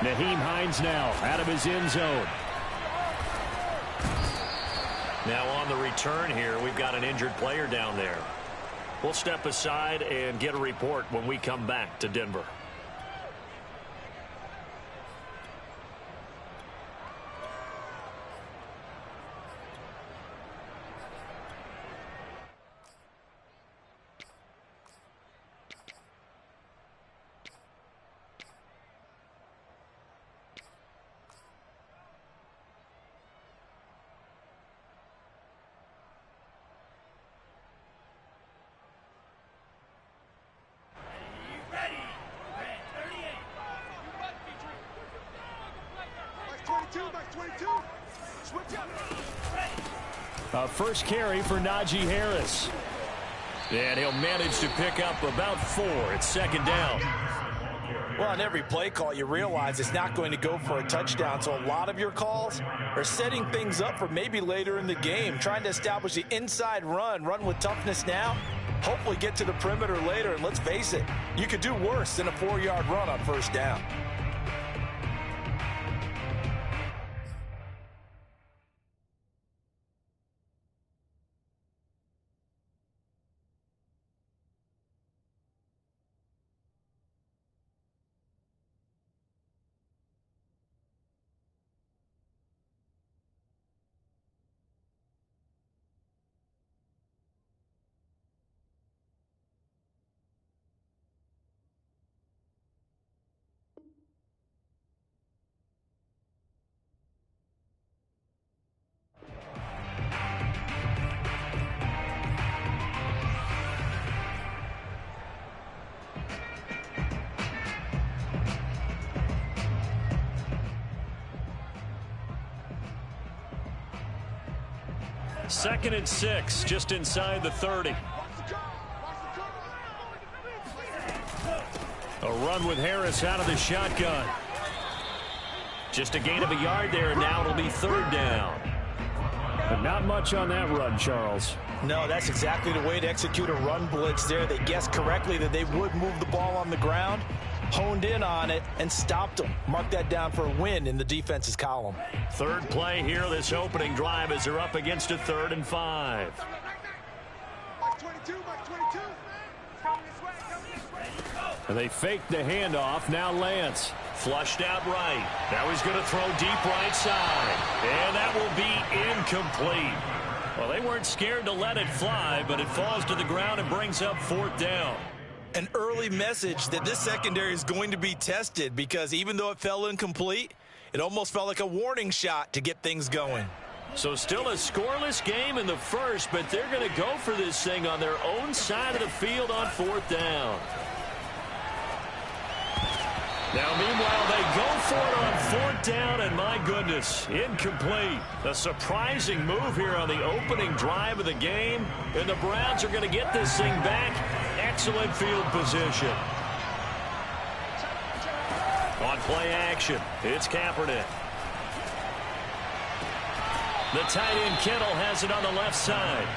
Nyheim Hines now out of his end zone. Now on the return here, we've got an injured player down there. We'll step aside and get a report when we come back to Denver. First carry for Najee Harris. And he'll manage to pick up about 4. It's second down. Well, on every play call, you realize it's not going to go for a touchdown. So a lot of your calls are setting things up for maybe later in the game, trying to establish the inside run with toughness now, hopefully get to the perimeter later. And let's face it, you could do worse than a 4-yard run on first down. Second and 6, just inside the 30. A run with Harris out of the shotgun. Just a gain of a yard there, and now it'll be third down. But not much on that run, Charles. No, that's exactly the way to execute a run blitz there. They guessed correctly that they would move the ball on the ground, honed in on it, and stopped them. Mark that down for a win in the defense's column. Third play here, this opening drive, as they're up against a 3rd and 5. And they fake the handoff. Now Lance. Flushed out right. Now he's going to throw deep right side. And that will be incomplete. Well, they weren't scared to let it fly, but it falls to the ground and brings up 4th down. An early message that this secondary is going to be tested, because even though it fell incomplete, it almost felt like a warning shot to get things going. So still a scoreless game in the first, but they're going to go for this thing on their own side of the field on 4th down. Now, meanwhile, they go for it on 4th down, and my goodness, incomplete. A surprising move here on the opening drive of the game, and the Browns are going to get this thing back. Excellent field position. On play action, it's Kaepernick. The tight end Kittle has it on the left side,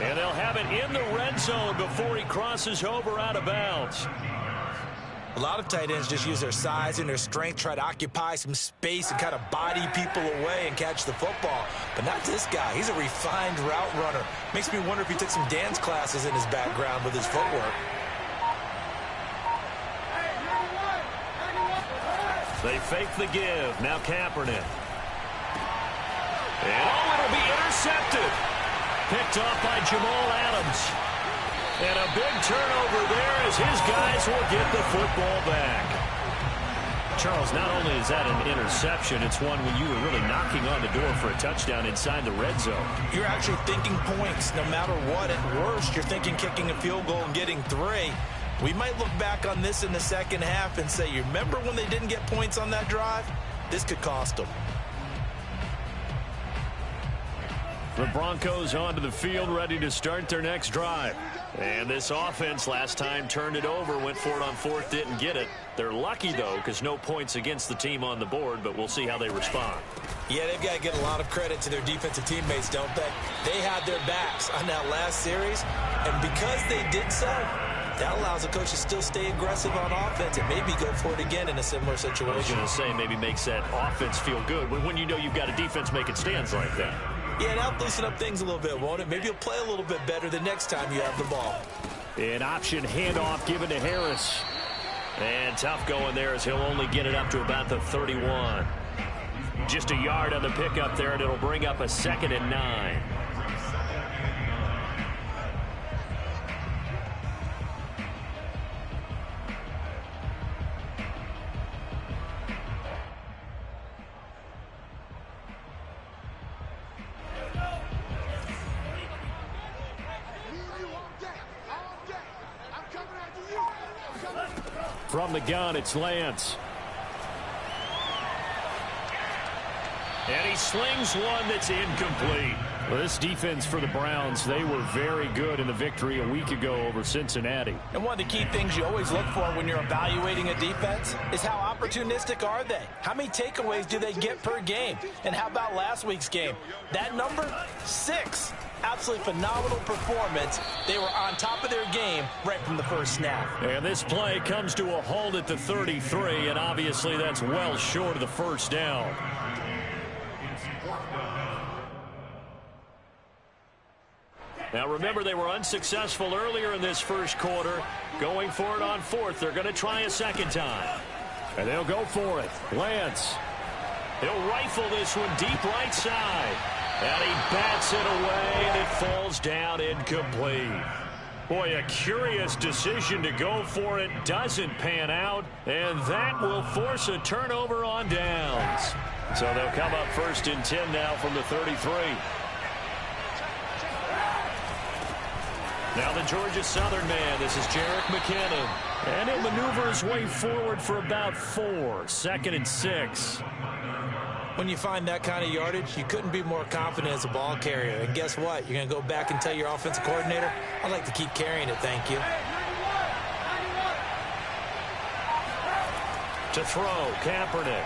and they'll have it in the red zone before he crosses over out of bounds. A lot of tight ends just use their size and their strength, try to occupy some space and kind of body people away and catch the football. But not this guy. He's a refined route runner. Makes me wonder if he took some dance classes in his background with his footwork. They fake the give. Now Kaepernick. And it'll be intercepted. Picked off by Jamal Adams. And a big turnover there as his guys will get the football back. Charles, not only is that an interception, it's one when you were really knocking on the door for a touchdown inside the red zone. You're actually thinking points no matter what. At worst, you're thinking kicking a field goal and getting 3. We might look back on this in the second half and say, you remember when they didn't get points on that drive? This could cost them. The Broncos onto the field, ready to start their next drive. And this offense last time turned it over, went for it on 4th, didn't get it. They're lucky, though, because no points against the team on the board, but we'll see how they respond. Yeah, they've got to get a lot of credit to their defensive teammates, don't they? They had their backs on that last series, and because they did so, That allows the coach to still stay aggressive on offense and maybe go for it again in a similar situation. I was going to say maybe makes that offense feel good when you know you've got a defense making stands like that. Yeah, that'll loosen up things a little bit, won't it? Maybe you'll play a little bit better the next time you have the ball. An option handoff given to Harris. And tough going there as he'll only get it up to about the 31. Just a yard on the pickup there, and it'll bring up a 2nd and 9. From the gun, it's Lance. And he slings one that's incomplete. Well, this defense for the Browns, they were very good in the victory a week ago over Cincinnati. And one of the key things you always look for when you're evaluating a defense is how opportunistic are they? How many takeaways do they get per game? And how about last week's game? That number, 6. Absolutely phenomenal performance. They were on top of their game right from the first snap. And this play comes to a halt at the 33, and obviously that's well short of the first down. Now remember, they were unsuccessful earlier in this first quarter. Going for it on 4th. They're going to try a second time. And they'll go for it. Lance. He'll rifle this one deep right side. And he bats it away, and it falls down incomplete. Boy, a curious decision to go for it. Doesn't pan out, and that will force a turnover on downs. So they'll come up 1st and 10 now from the 33. Now the Georgia Southern man. This is Jerick McKinnon. And he'll maneuver his way forward for about 4. 2nd and 6. When you find that kind of yardage, you couldn't be more confident as a ball carrier. And guess what? You're going to go back and tell your offensive coordinator, I'd like to keep carrying it, thank you. To throw, Kaepernick.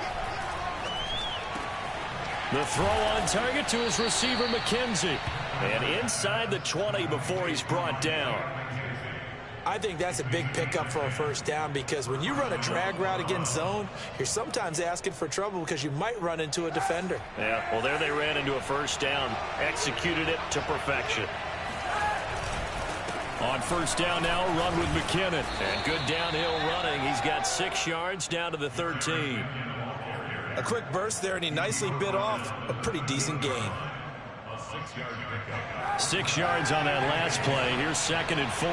The throw on target to his receiver, McKenzie. And inside the 20 before he's brought down. I think that's a big pickup for a first down because when you run a drag route against zone, you're sometimes asking for trouble because you might run into a defender. Yeah, well, there they ran into a first down. Executed it to perfection. On first down now, run with McKinnon. And good downhill running. He's got 6 yards down to the 13. A quick burst there, and he nicely bit off a pretty decent gain. 6 yards on that last play. Here's 2nd and 4.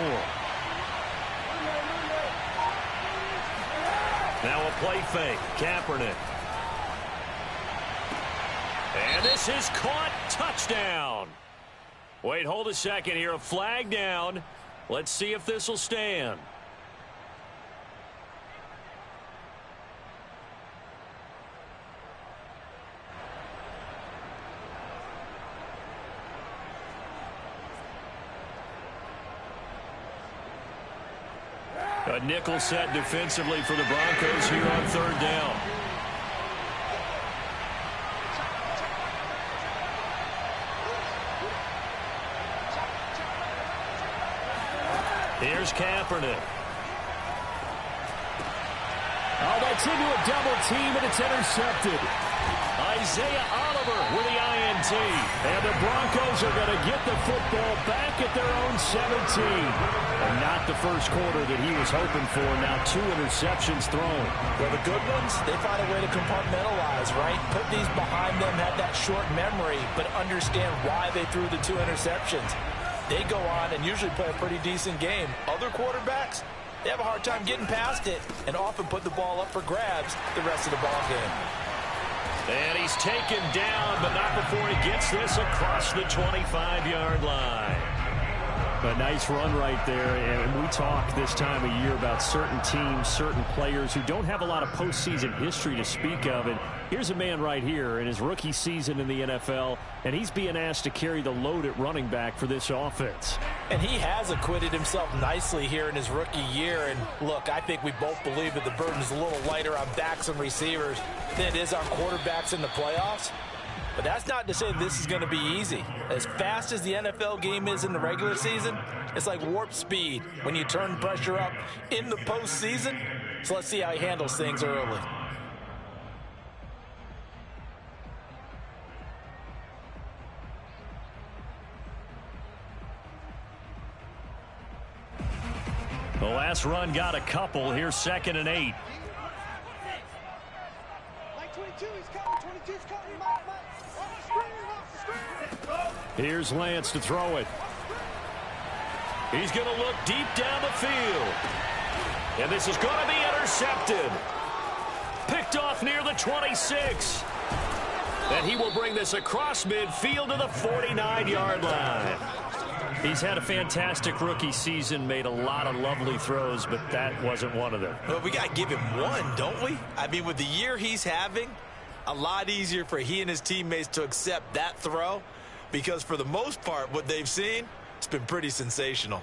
Now a play fake. Kaepernick. And this is caught. Touchdown. Wait, hold a second here. A flag down. Let's see if this will stand. A nickel set defensively for the Broncos here on 3rd down. Here's Kaepernick. Oh, that's into a double team, and it's intercepted. Isaiah Oliver with the INT. And the Broncos are going to get the football back at their own 17. And not the first quarter that he was hoping for. Now 2 interceptions thrown. Well, the good ones, they find a way to compartmentalize, right? Put these behind them, have that short memory, but understand why they threw the 2 interceptions. They go on and usually play a pretty decent game. Other quarterbacks, they have a hard time getting past it and often put the ball up for grabs the rest of the ball game. And he's taken down, but not before he gets this across the 25-yard line. A nice run right there, and we talk this time of year about certain teams, certain players who don't have a lot of postseason history to speak of. And here's a man right here in his rookie season in the NFL, and he's being asked to carry the load at running back for this offense. And he has acquitted himself nicely here in his rookie year. And look, I think we both believe that the burden is a little lighter on backs and receivers than it is on quarterbacks in the playoffs. But that's not to say this is going to be easy. As fast as the NFL game is in the regular season, it's like warp speed when you turn pressure up in the postseason. So let's see how he handles things early. The last run got a couple. Here's 2nd and 8. Here's Lance to throw it. He's going to look deep down the field. And this is going to be intercepted. Picked off near the 26. And he will bring this across midfield to the 49-yard line. He's had a fantastic rookie season, made a lot of lovely throws, but that wasn't one of them. Well, we got to give him one, don't we? I mean, with the year he's having, a lot easier for he and his teammates to accept that throw, because for the most part, what they've seen, it's been pretty sensational.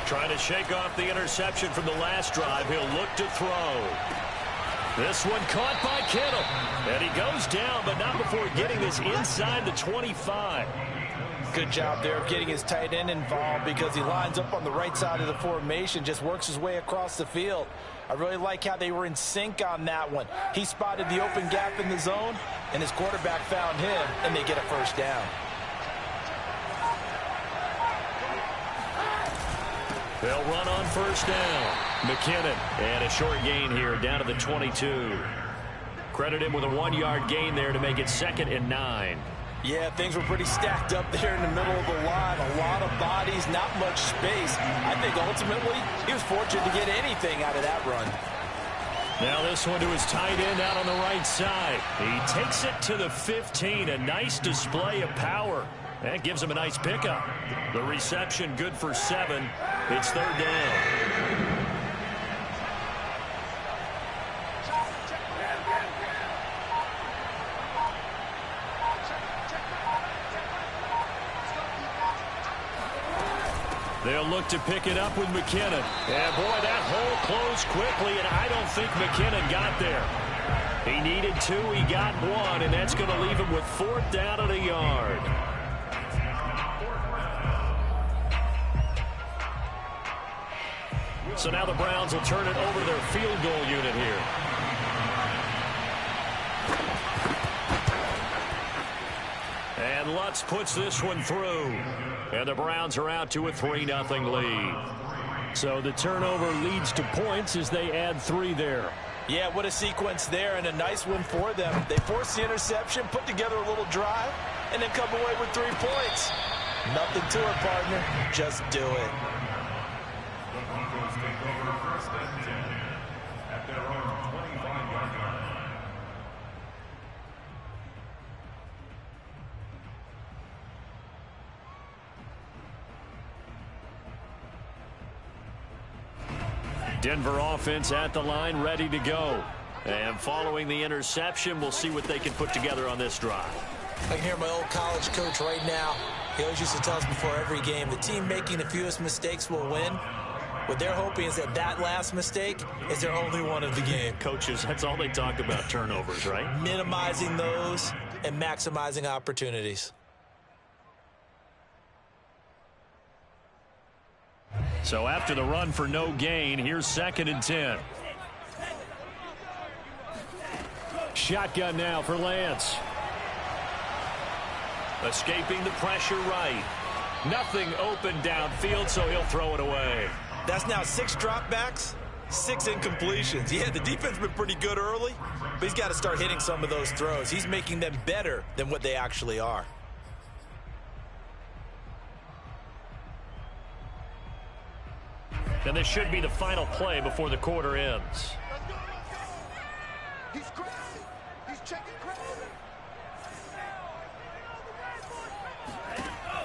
Trying to shake off the interception from the last drive. He'll look to throw. This one caught by Kittle. And he goes down, but not before getting this inside the 25. Good job there of getting his tight end involved, because he lines up on the right side of the formation, just works his way across the field. I really like how they were in sync on that one. He spotted the open gap in the zone, and his quarterback found him, and they get a first down. They'll run on first down. McKinnon, and a short gain here down to the 22. Credit him with a 1-yard gain there to make it 2nd and 9. Yeah, things were pretty stacked up there in the middle of the line. A lot of bodies, not much space. I think ultimately he was fortunate to get anything out of that run. Now this one to his tight end out on the right side. He takes it to the 15. A nice display of power. That gives him a nice pickup. The reception good for 7. It's 3rd down. They'll look to pick it up with McKinnon. And boy, that hole closed quickly, and I don't think McKinnon got there. He needed 2, he got 1, and that's going to leave him with 4th down and a yard. So now the Browns will turn it over to their field goal unit here. And Lutz puts this one through. And the Browns are out to a 3-0 lead. So the turnover leads to points as they add 3 there. Yeah, what a sequence there, and a nice one for them. They force the interception, put together a little drive, and then come away with 3 points. Nothing to it, partner. Just do it. Denver offense at the line, ready to go. And following the interception, we'll see what they can put together on this drive. I can hear my old college coach right now. He always used to tell us before every game, the team making the fewest mistakes will win. What they're hoping is that that last mistake is their only one of the game. Coaches, that's all they talk about, turnovers, right? Minimizing those and maximizing opportunities. So after the run for no gain, here's 2nd and 10. Shotgun now for Lance. Escaping the pressure right. Nothing open downfield, so he'll throw it away. That's now 6 dropbacks, 6 incompletions. Yeah, the defense has been pretty good early, but he's got to start hitting some of those throws. He's making them better than what they actually are. And this should be the final play before the quarter ends. He's crazy. He's checking crazy.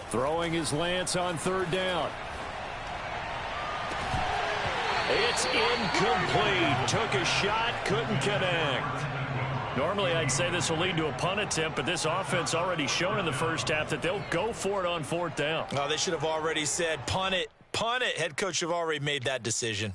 Throwing his Lance on 3rd down. It's incomplete. Took a shot, couldn't connect. Normally, I'd say this will lead to a punt attempt, but this offense already shown in the first half that they'll go for it on 4th down. Oh, they should have already said, punt it. Punt it. Head coach have already made that decision.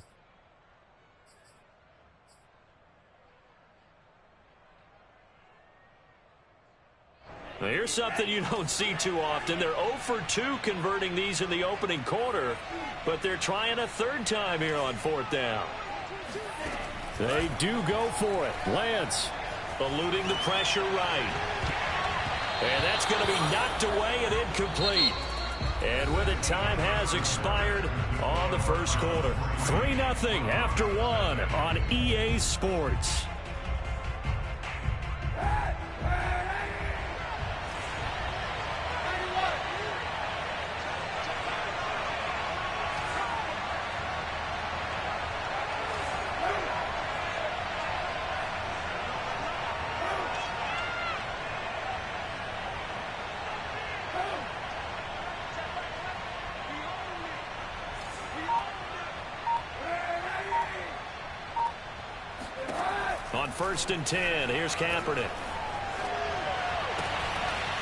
Now here's something you don't see too often. They're 0 for 2 converting these in the opening quarter, but they're trying a third time here on 4th down. They do go for it. Lance eluding the pressure right. And that's going to be knocked away and incomplete. And with it, time has expired on the first quarter. 3-0 after 1 on EA Sports. On 1st and 10, here's Kaepernick.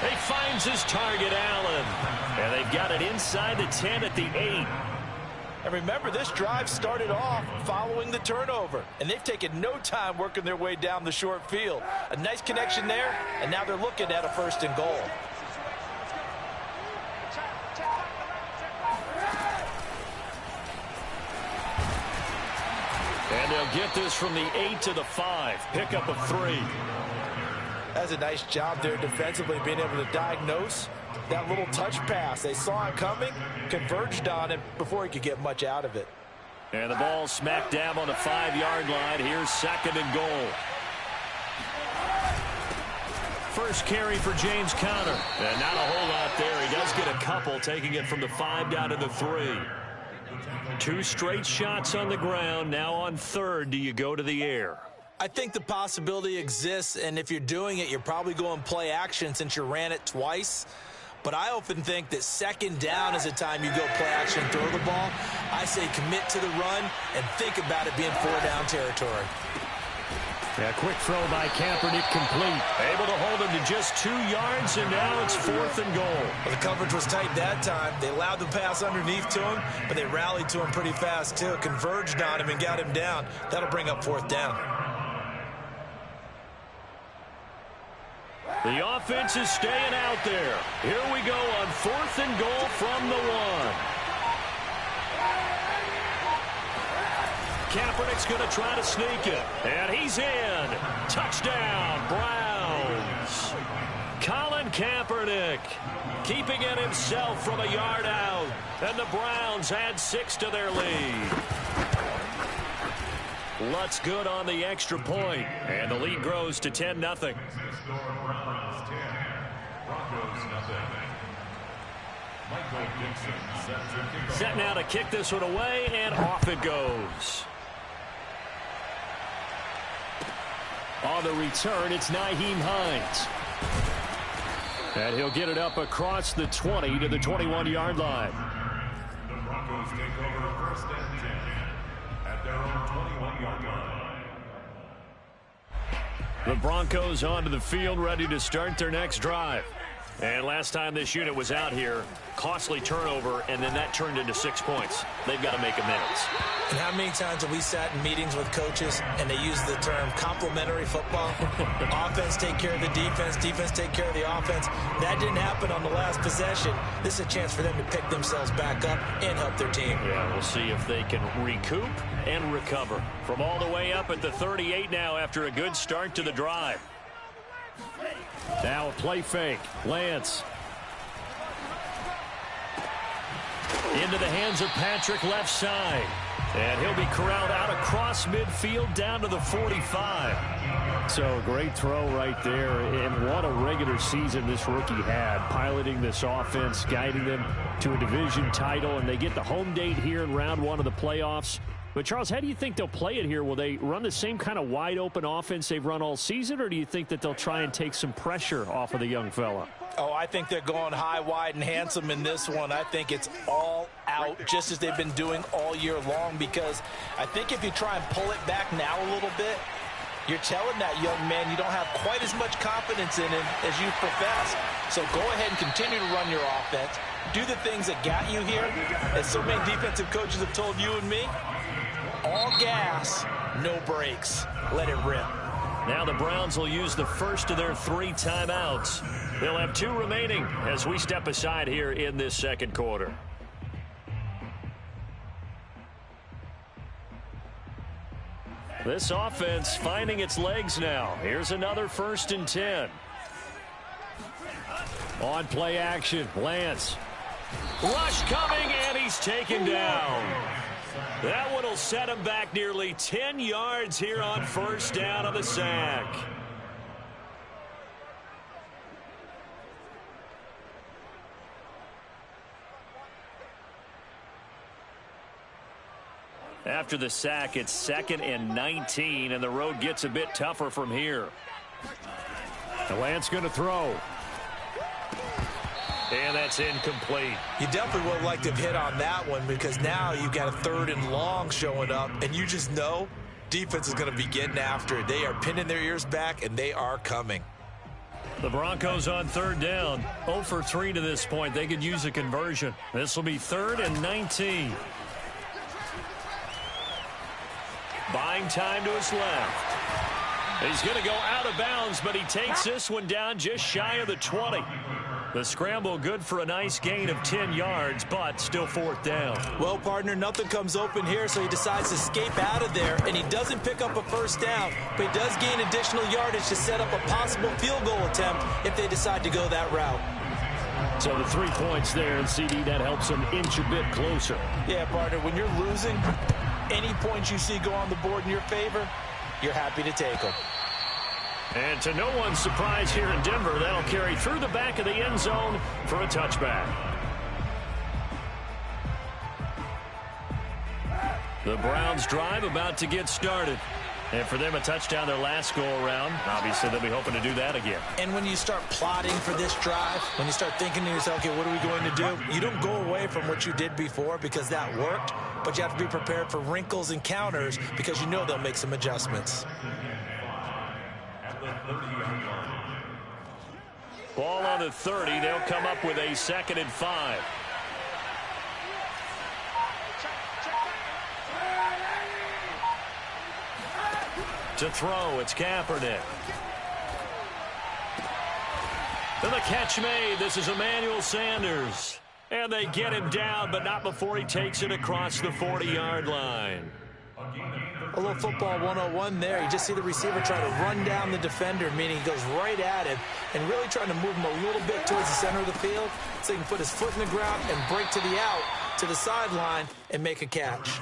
He finds his target, Allen. And they've got it inside the 10 at the 8. And remember, this drive started off following the turnover. And they've taken no time working their way down the short field. A nice connection there, and now they're looking at a 1st and goal. And they'll get this from the 8 to the 5. Pickup of 3. That's a nice job there defensively, being able to diagnose that little touch pass. They saw it coming, converged on it before he could get much out of it. And the ball smack dab on the 5-yard line. Here's 2nd and goal. First carry for James Conner. And not a whole lot there. He does get a couple, taking it from the 5 down to the 3. 2 straight shots on the ground. Now on 3rd, do you go to the air? I think the possibility exists, and if you're doing it, you're probably going play action since you ran it twice. But I often think that 2nd down is the time you go play action and throw the ball. I say commit to the run and think about it being 4-down territory. Yeah, quick throw by Kaepernick, complete. Able to hold him to just 2 yards, and now it's 4th and goal. Well, the coverage was tight that time. They allowed the pass underneath to him, but they rallied to him pretty fast, too. Converged on him and got him down. That'll bring up 4th down. The offense is staying out there. Here we go on 4th and goal from the 1. Kaepernick's going to try to sneak it. And he's in. Touchdown, Browns. Colin Kaepernick keeping it himself from a yard out. And the Browns add 6 to their lead. Lutz good on the extra point. And the lead grows to 10-0. Set now to kick this one away, and off it goes. On the return, it's Nyheim Hines. And he'll get it up across the 20 to the 21-yard line. The Broncos take over 1st and 10 at their own 21-yard line. The Broncos onto the field, ready to start their next drive. And last time this unit was out here, costly turnover, and then that turned into 6 points. They've got to make amends. And how many times have we sat in meetings with coaches and they use the term complementary football? Offense take care of the defense, defense take care of the offense. That didn't happen on the last possession. This is a chance for them to pick themselves back up and help their team. Yeah, we'll see if they can recoup and recover. From all the way up at the 38 now after a good start to the drive. Now a play fake. Lance. Into the hands of Patrick, left side. And he'll be corralled out across midfield down to the 45. So a great throw right there. And what a regular season this rookie had. Piloting this offense, guiding them to a division title. And they get the home date here in round 1 of the playoffs. But, Charles, how do you think they'll play it here? Will they run the same kind of wide-open offense they've run all season, or do you think that they'll try and take some pressure off of the young fella? Oh, I think they're going high, wide, and handsome in this one. I think it's all out, just as they've been doing all year long, because I think if you try and pull it back now a little bit, you're telling that young man you don't have quite as much confidence in him as you profess. So go ahead and continue to run your offense. Do the things that got you here, as so many defensive coaches have told you and me. All gas, no brakes. Let it rip. Now the Browns will use the first of their 3 timeouts. They'll have 2 remaining as we step aside here in this second quarter. This offense finding its legs now. Here's another 1st and 10. On play action, Lance. Rush coming, and he's taken down. That one will set him back nearly 10 yards here on 1st down on the sack. After the sack, it's 2nd and 19, and the road gets a bit tougher from here. The Lance going to throw. And that's incomplete. You definitely would like to have hit on that one because now you've got a 3rd and long showing up, and you just know defense is going to be getting after it. They are pinning their ears back, and they are coming. The Broncos on 3rd down. 0 for 3 to this point. They could use a conversion. This will be 3rd and 19. Buying time to his left. He's going to go out of bounds, but he takes this one down just shy of the 20. The scramble good for a nice gain of 10 yards, but still 4th down. Well, partner, nothing comes open here, so he decides to escape out of there, and he doesn't pick up a 1st down, but he does gain additional yardage to set up a possible field goal attempt if they decide to go that route. So the 3 points there, and CD, that helps him inch a bit closer. Yeah, partner, when you're losing, any points you see go on the board in your favor, you're happy to take them. And to no one's surprise here in Denver, that'll carry through the back of the end zone for a touchback. The Browns drive about to get started. And for them, a touchdown their last go-around. Obviously, they'll be hoping to do that again. And when you start plotting for this drive, when you start thinking to yourself, okay, what are we going to do? You don't go away from what you did before because that worked, but you have to be prepared for wrinkles and counters because you know they'll make some adjustments. Ball on the 30. They'll come up with a 2nd and 5. To throw, it's Kaepernick. And the catch made. This is Emmanuel Sanders. And they get him down, but not before he takes it across the 40-yard line. A little football 101 there. You just see the receiver trying to run down the defender, meaning he goes right at him and really trying to move him a little bit towards the center of the field so he can put his foot in the ground and break to the out, to the sideline, and make a catch.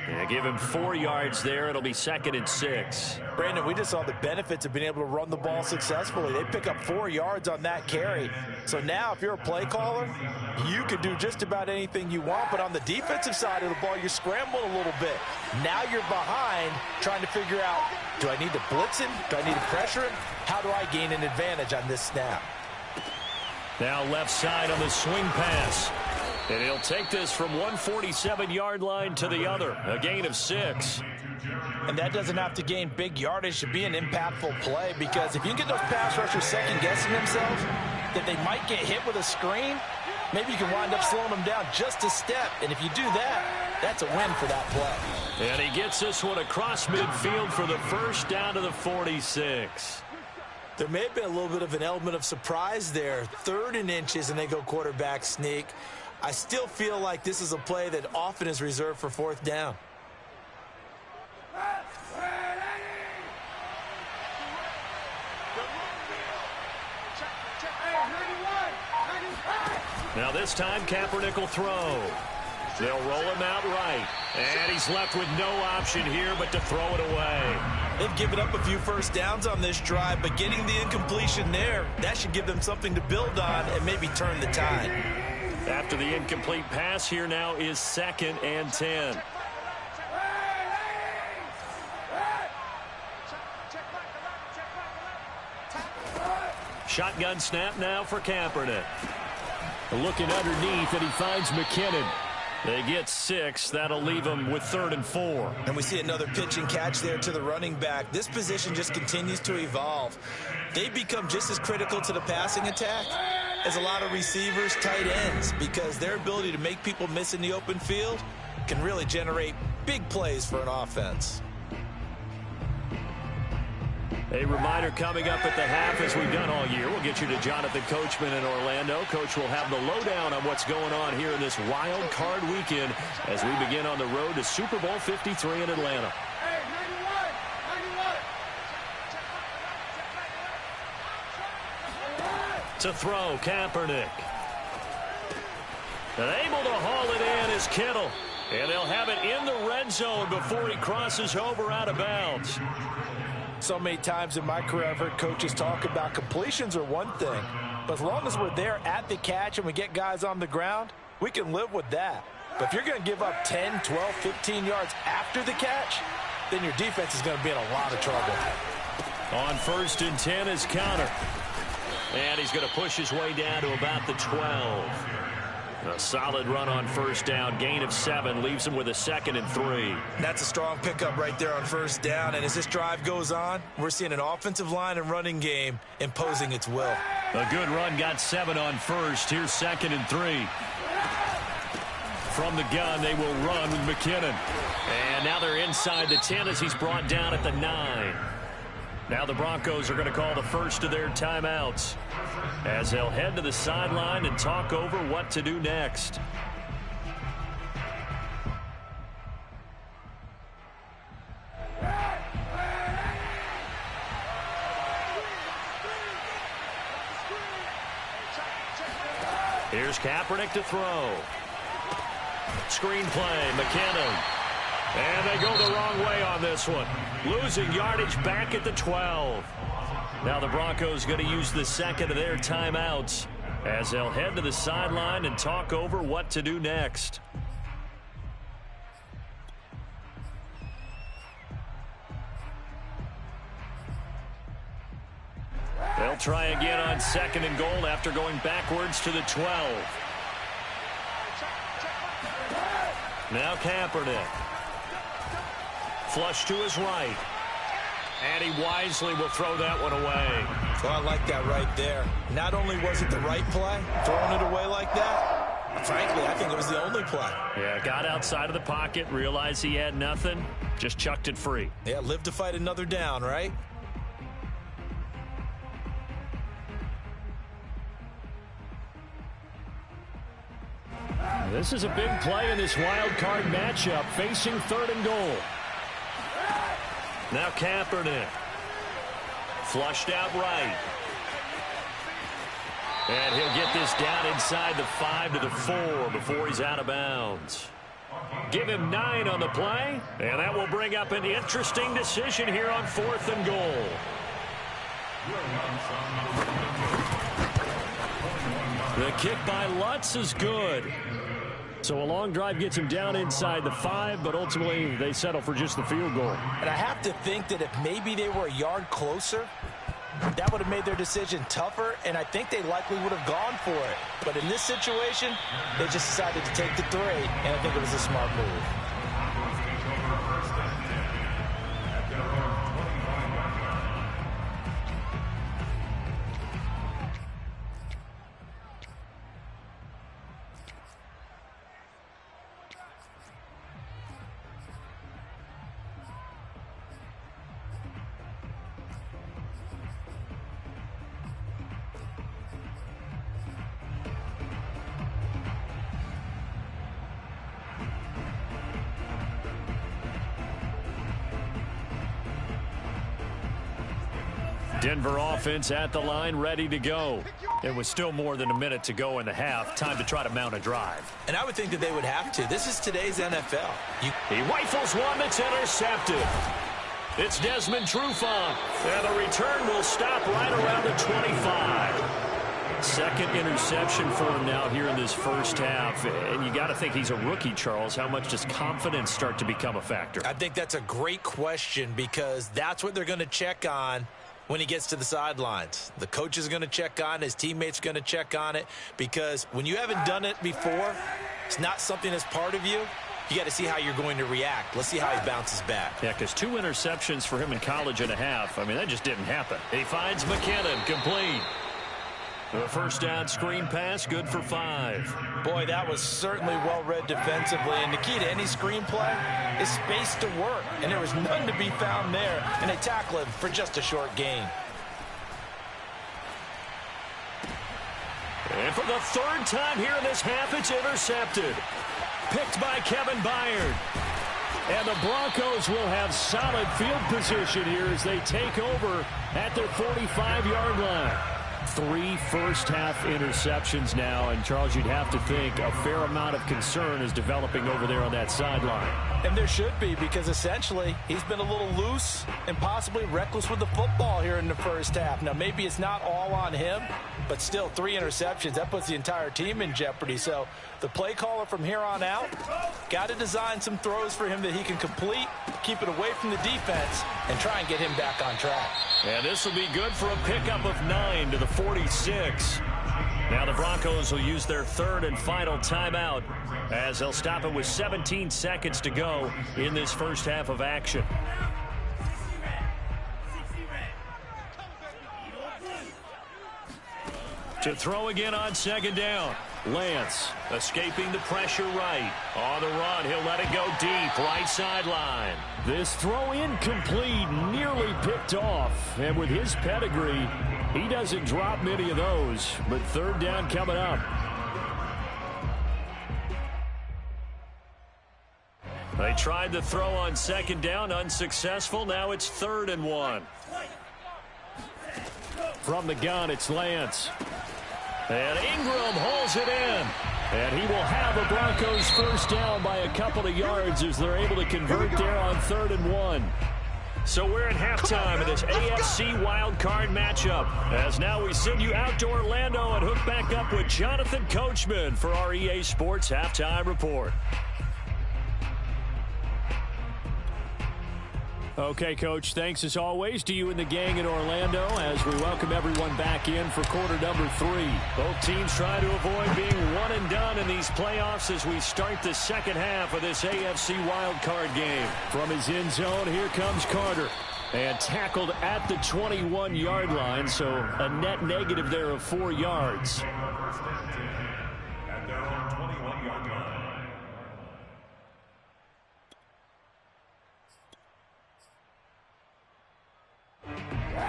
Yeah, give him 4 yards there. It'll be 2nd and 6. Brandon, we just saw the benefits of being able to run the ball successfully. They pick up 4 yards on that carry. So now if you're a play caller, you can do just about anything you want. But on the defensive side of the ball, you're scrambling a little bit. Now you're behind trying to figure out, do I need to blitz him? Do I need to pressure him? How do I gain an advantage on this snap? Now left side on the swing pass. And he'll take this from 147-yard line to the other. A gain of 6. And that doesn't have to gain big yardage to be an impactful play, because if you can get those pass rushers second-guessing themselves, that they might get hit with a screen, maybe you can wind up slowing them down just a step. And if you do that, that's a win for that play. And he gets this one across midfield for the 1st down to the 46. There may have been a little bit of an element of surprise there. 3rd and inches, and they go quarterback sneak. I still feel like this is a play that often is reserved for 4th down. Now this time Kaepernick will throw. They'll roll him out right. And he's left with no option here but to throw it away. They've given up a few 1st downs on this drive, but getting the incompletion there, that should give them something to build on and maybe turn the tide. After the incomplete pass, here now is 2nd and 10. Shotgun snap now for Kaepernick. Looking underneath, and he finds McKinnon. They get 6. That'll leave them with 3rd and 4. And we see another pitch and catch there to the running back. This position just continues to evolve. They become just as critical to the passing attack as a lot of receivers, tight ends, because their ability to make people miss in the open field can really generate big plays for an offense. A reminder coming up at the half, as we've done all year. We'll get you to Jonathan Coachman in Orlando. Coach will have the lowdown on what's going on here in this wild card weekend as we begin on the road to Super Bowl 53 in Atlanta. To throw, Kaepernick. And able to haul it in is Kittle. And they'll have it in the red zone before he crosses over out of bounds. So many times in my career, I've heard coaches talk about completions are one thing. But as long as we're there at the catch and we get guys on the ground, we can live with that. But if you're going to give up 10, 12, 15 yards after the catch, then your defense is going to be in a lot of trouble. On 1st and 10 is Counter. And he's going to push his way down to about the 12. A solid run on 1st down. Gain of 7 leaves him with a 2nd and 3. That's a strong pickup right there on 1st down. And as this drive goes on, we're seeing an offensive line and running game imposing its will. A good run, got 7 on 1st. Here's 2nd and 3. From the gun, they will run with McKinnon. And now they're inside the 10 as he's brought down at the 9. Now the Broncos are going to call the first of their timeouts as they'll head to the sideline and talk over what to do next. Here's Kaepernick to throw. Screen play, McKinnon. And they go the wrong way on this one. Losing yardage back at the 12. Now the Broncos going to use the second of their timeouts as they'll head to the sideline and talk over what to do next. They'll try again on 2nd and goal after going backwards to the 12. Now Kaepernick. Flush to his right. And he wisely will throw that one away. Well, I like that right there. Not only was it the right play, throwing it away like that, frankly, I think it was the only play. Yeah, got outside of the pocket, realized he had nothing, just chucked it free. Yeah, live to fight another down, right? This is a big play in this wild card matchup, facing 3rd and goal. Now Kaepernick. Flushed out right. And he'll get this down inside the 5 to the 4 before he's out of bounds. Give him 9 on the play, and that will bring up an interesting decision here on 4th and goal. The kick by Lutz is good. So a long drive gets him down inside the 5, but ultimately they settle for just the field goal. And I have to think that if maybe they were a yard closer, that would have made their decision tougher, and I think they likely would have gone for it. But in this situation, they just decided to take the 3, and I think it was a smart move. Denver offense at the line, ready to go. It was still more than a minute to go in the half. Time to try to mount a drive. And I would think that they would have to. This is today's NFL. He rifles one that's intercepted. It's Desmond Trufant. And the return will stop right around the 25. Second interception for him now here in this first half. And you got to think he's a rookie, Charles. How much does confidence start to become a factor? I think that's a great question because that's what they're going to check on when he gets to the sidelines. The coach is going to check on it. His teammates are going to check on it because when you haven't done it before, it's not something that's part of you. You got to see how you're going to react. Let's see how he bounces back. Yeah, because 2 interceptions for him in college and a half. I mean, that just didn't happen. He finds McKinnon complete. The first down screen pass, good for 5. Boy, that was certainly well read defensively. And the key to any screen play is space to work. And there was none to be found there. And they tackle him for just a short gain. And for the third time here in this half, it's intercepted. Picked by Kevin Byard. And the Broncos will have solid field position here as they take over at their 45-yard line. 3 first-half interceptions now, and Charles, you'd have to think a fair amount of concern is developing over there on that sideline. And there should be, because essentially he's been a little loose and possibly reckless with the football here in the first half. Now, maybe it's not all on him, but still 3 interceptions. That puts the entire team in jeopardy. So the play caller from here on out got to design some throws for him that he can complete, keep it away from the defense, and try and get him back on track. And this will be good for a pickup of 9 to the 46. Now the Broncos will use their third and final timeout as they'll stop it with 17 seconds to go in this first half of action. To throw again on second down. Lance escaping the pressure right. On the run, he'll let it go deep, right sideline. This throw incomplete, nearly picked off. And with his pedigree, he doesn't drop many of those. But third down coming up. They tried the throw on second down, unsuccessful. Now it's 3rd and 1. From the gun, it's Lance. And Ingram holds it in. And he will have a Broncos first down by a couple of yards as they're able to convert there on 3rd and 1. So we're at halftime of this AFC WildCard matchup. As now we send you out to Orlando and hook back up with Jonathan Coachman for our EA Sports Halftime Report. Okay, Coach, thanks as always to you and the gang in Orlando as we welcome everyone back in for quarter number 3. Both teams try to avoid being one and done in these playoffs as we start the second half of this AFC wildcard game. From his end zone, here comes Carter. And tackled at the 21-yard line, so a net negative there of 4 yards. At their own 21-yard line.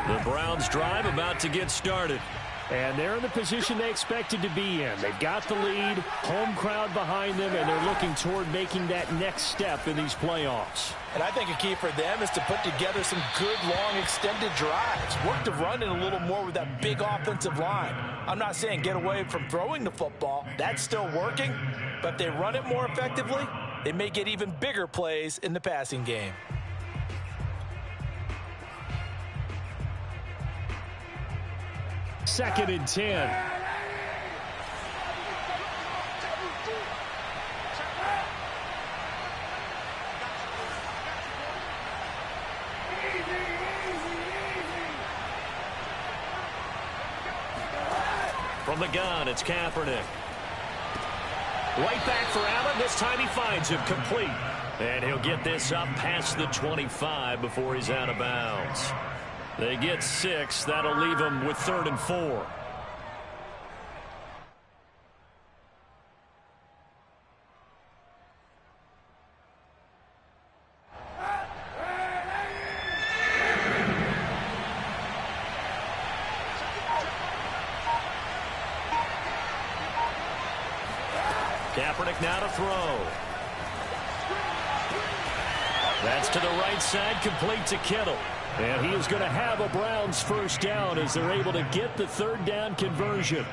The Browns drive about to get started. And they're in the position they expected to be in. They've got the lead, home crowd behind them, and they're looking toward making that next step in these playoffs. And I think a key for them is to put together some good, long, extended drives. Work to run it a little more with that big offensive line. I'm not saying get away from throwing the football. That's still working. But if they run it more effectively, they may get even bigger plays in the passing game. Second and 10. From the gun, it's Kaepernick. Right back for Allen. This time he finds him complete. And he'll get this up past the 25 before he's out of bounds. They get 6. That'll leave them with 3rd and 4. Kaepernick now to throw. That's to the right side, complete to Kittle. And he is going to have a Browns first down as they're able to get the third down conversion.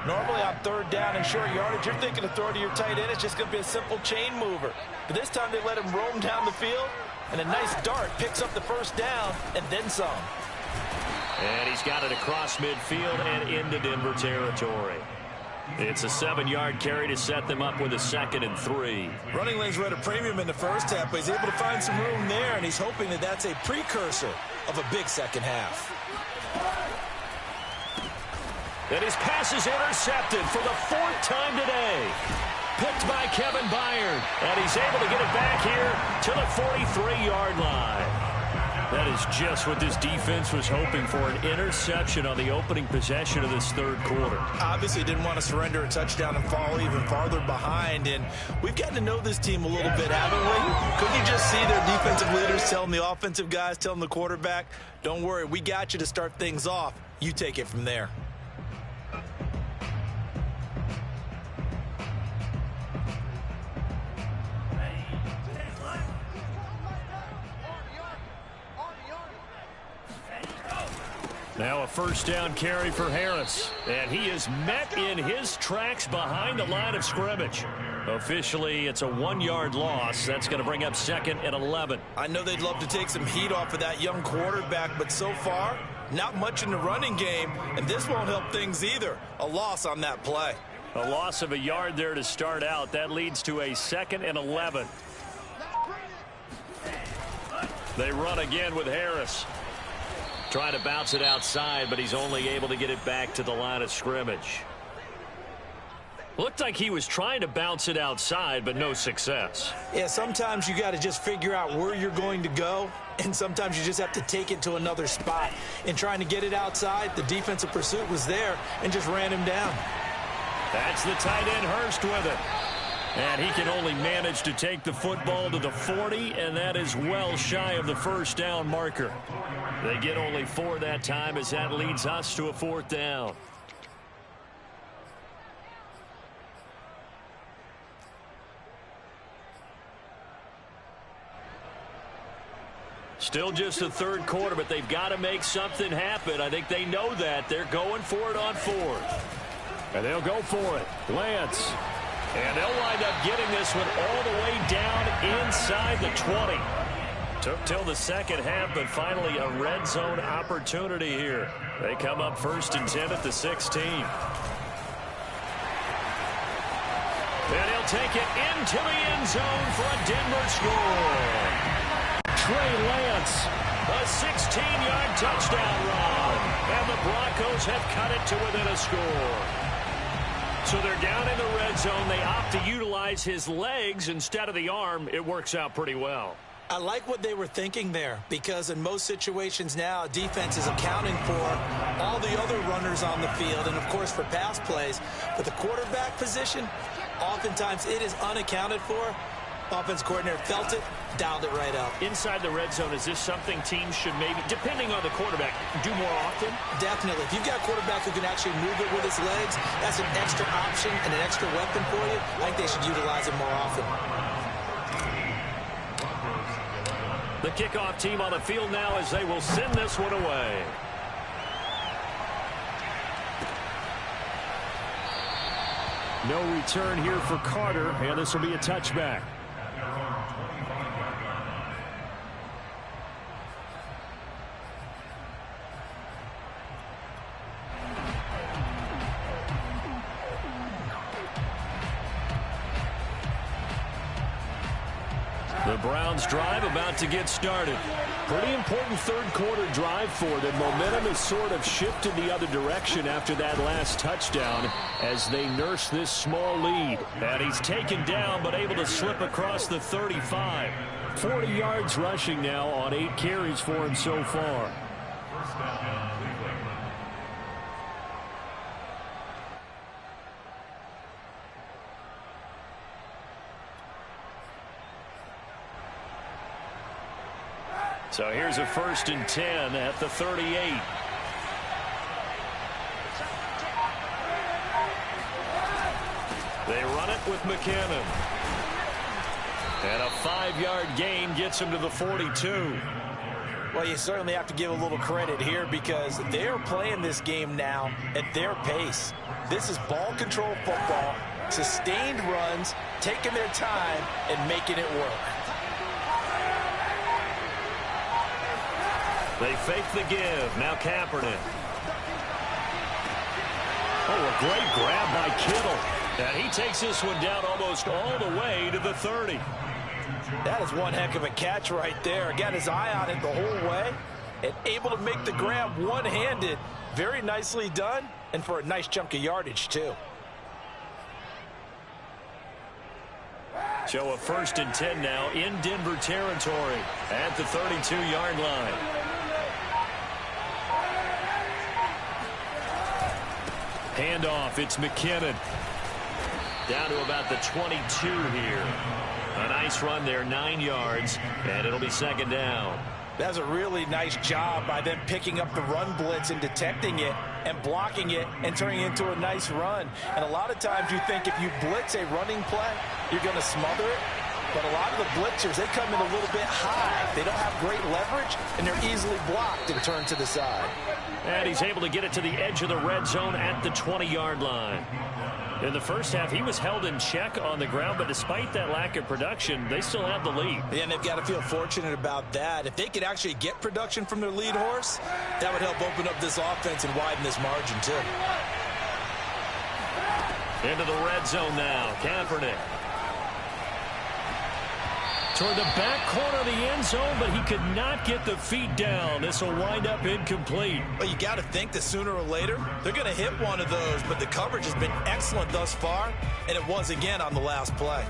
Normally on third down and short yardage, you're thinking of throwing to your tight end. It's just going to be a simple chain mover. But this time they let him roam down the field, and a nice dart picks up the first down and then some. And he's got it across midfield and into Denver territory. It's a 7-yard carry to set them up with a 2nd and 3. Running lanes were at a premium in the first half, but he's able to find some room there, and he's hoping that that's a precursor of a big second half. And his pass is intercepted for the 4th time today. Picked by Kevin Byard, and he's able to get it back here to the 43-yard line. That is just what this defense was hoping for, an interception on the opening possession of this third quarter. Obviously didn't want to surrender a touchdown and fall even farther behind, and we've gotten to know this team a little bit, haven't we? Couldn't you just see their defensive leaders telling the offensive guys, telling the quarterback, don't worry, we got you to start things off. You take it from there. Now a first down carry for Harris. And he is met in his tracks behind the line of scrimmage. Officially, it's a 1-yard loss. That's going to bring up 2nd and 11. I know they'd love to take some heat off of that young quarterback, but so far, not much in the running game, and this won't help things either. A loss on that play. A loss of a yard there to start out. That leads to a 2nd and 11. They run again with Harris. Trying to bounce it outside, but he's only able to get it back to the line of scrimmage. Looked like he was trying to bounce it outside, but no success. Yeah, sometimes you got to just figure out where you're going to go, and sometimes you just have to take it to another spot. In trying to get it outside, the defensive pursuit was there and just ran him down. That's the tight end Hurst with it. And he can only manage to take the football to the 40, and that is well shy of the first down marker. They get only 4 that time as that leads us to a 4th down. Still just the third quarter, but they've got to make something happen. I think they know that. They're going for it on 4th. And they'll go for it. Lance. And they'll wind up getting this one all the way down inside the 20. Took till the second half, but finally a red zone opportunity here. They come up 1st and 10 at the 16. And he'll take it into the end zone for a Denver score. Trey Lance, a 16-yard touchdown run. And the Broncos have cut it to within a score. So they're down in the red zone. They opt to utilize his legs instead of the arm. It works out pretty well. I like what they were thinking there, because in most situations now, defense is accounting for all the other runners on the field and, of course, for pass plays. But the quarterback position, oftentimes it is unaccounted for. Offense coordinator felt it, dialed it right up. Inside the red zone, is this something teams should maybe, depending on the quarterback, do more often? Definitely. If you've got a quarterback who can actually move it with his legs, that's an extra option and an extra weapon for you. I think they should utilize it more often. The kickoff team on the field now as they will send this one away. No return here for Carter, and this will be a touchback. The Browns drive about to get started. Pretty important third quarter drive for them. Momentum has sort of shifted the other direction after that last touchdown as they nurse this small lead. And he's taken down but able to slip across the 35. 40 yards rushing now on 8 carries for him so far. So here's a 1st and 10 at the 38. They run it with McKinnon. And a 5-yard gain gets him to the 42. Well, you certainly have to give a little credit here because they're playing this game now at their pace. This is ball control football, sustained runs, taking their time, and making it work. They fake the give. Now Kaepernick. Oh, a great grab by Kittle. And he takes this one down almost all the way to the 30. That is one heck of a catch right there. Got his eye on it the whole way and able to make the grab one-handed. Very nicely done, and for a nice chunk of yardage, too. So a 1st and 10 now in Denver territory at the 32-yard line. Handoff, it's McKinnon. Down to about the 22 here. A nice run there, 9 yards, and it'll be 2nd down. That's a really nice job by them picking up the run blitz and detecting it and blocking it and turning it into a nice run. And a lot of times you think if you blitz a running play, you're going to smother it. But a lot of the blitzers, they come in a little bit high. They don't have great leverage, and they're easily blocked and turned to the side. And he's able to get it to the edge of the red zone at the 20-yard line. In the first half, he was held in check on the ground, but despite that lack of production, they still have the lead. Yeah, and they've got to feel fortunate about that. If they could actually get production from their lead horse, that would help open up this offense and widen this margin, too. Into the red zone now, Kaepernick. Toward the back corner of the end zone, but he could not get the feet down. This will wind up incomplete. Well, you got to think that sooner or later, they're going to hit one of those, but the coverage has been excellent thus far, and it was again on the last play.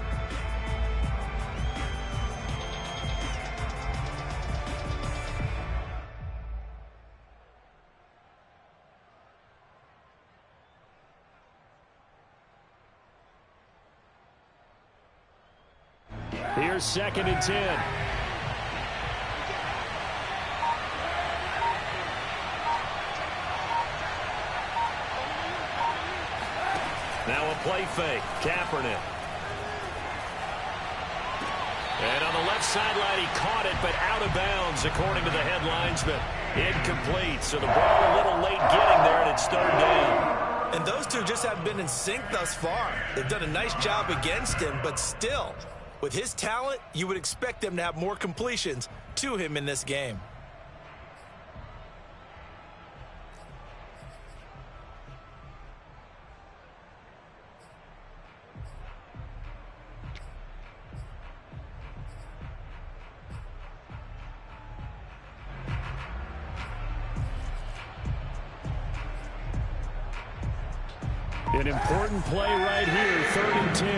Here's 2nd and 10. Now a play fake. Kaepernick. And on the left sideline, he caught it, but out of bounds, according to the head linesman. Incomplete. So the ball a little late getting there, and it's 3rd down. And those two just haven't been in sync thus far. They've done a nice job against him, but still, with his talent, you would expect them to have more completions to him in this game. An important play right here, 3rd and 10.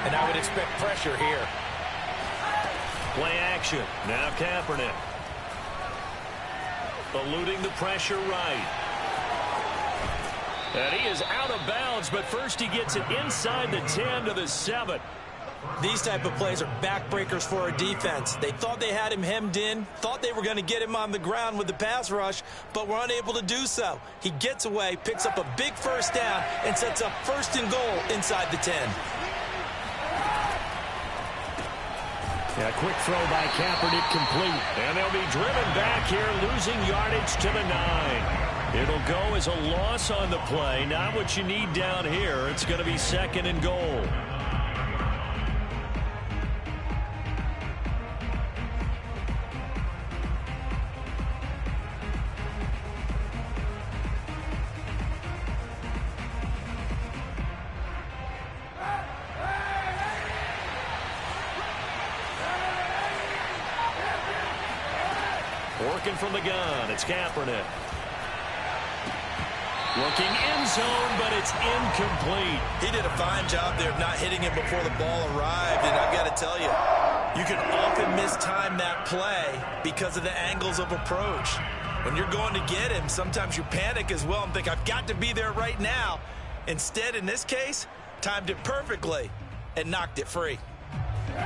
And I would expect pressure here. Play action. Now Kaepernick. Eluding the pressure right. And he is out of bounds, but first he gets it inside the 10 to the 7. These type of plays are backbreakers for our defense. They thought they had him hemmed in, thought they were going to get him on the ground with the pass rush, but were unable to do so. He gets away, picks up a big 1st down, and sets up 1st and goal inside the 10. A quick throw by Kaepernick complete. And they'll be driven back here, losing yardage to the 9. It'll go as a loss on the play. Not what you need down here. It's going to be 2nd and goal. Working from the gun, it's Kaepernick. Looking end zone, but it's incomplete. He did a fine job there of not hitting him before the ball arrived, and I've got to tell you, you can often mistime that play because of the angles of approach. When you're going to get him, sometimes you panic as well and think, I've got to be there right now. Instead, in this case, timed it perfectly and knocked it free.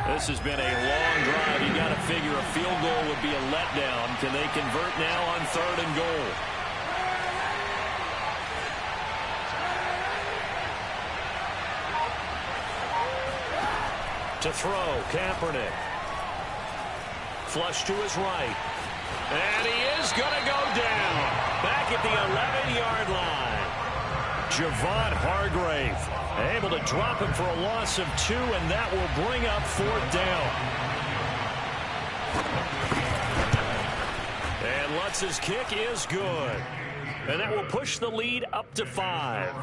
This has been a long drive. You got to figure a field goal would be a letdown. Can they convert now on 3rd and goal? To throw, Kaepernick. Flush to his right. And he is going to go down. Back at the 11-yard line. Javon Hargrave able to drop him for a loss of 2, and that will bring up 4th down. And Lutz's kick is good. And that will push the lead up to 5.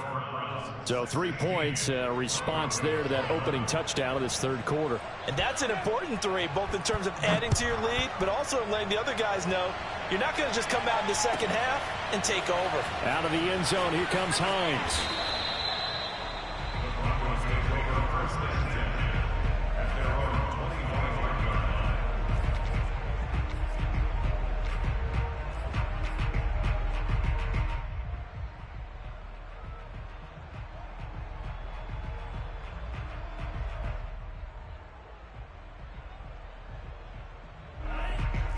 So 3 points, response there to that opening touchdown of this 3rd quarter. And that's an important 3, both in terms of adding to your lead, but also letting the other guys know you're not going to just come out in the 2nd half and take over. Out of the end zone, here comes Hines. The Broncos take over 1st and 10 at their own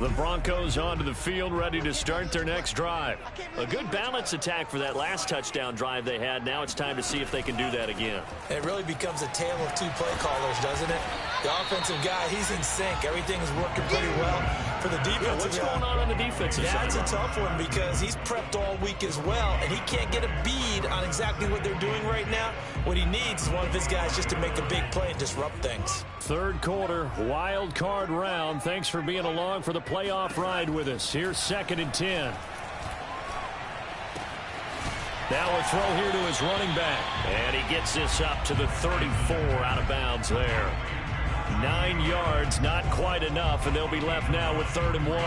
The Broncos onto the field, ready to start their next drive. A good balance attack for that last touchdown drive they had. Now it's time to see if they can do that again. It really becomes a tale of two play callers, doesn't it? The offensive guy, he's in sync. Everything is working pretty well. For the defensive what's going on the defensive side? That's a tough one because he's prepped all week as well, and he can't get a bead on exactly what they're doing right now. What he needs is one of his guys just to make a big play and disrupt things. Third quarter, wild card round. Thanks for being along for the playoff ride with us. Here's 2nd and 10. Now a throw here to his running back. And he gets this up to the 34, out of bounds there. 9 yards, not quite enough, and they'll be left now with 3rd and 1.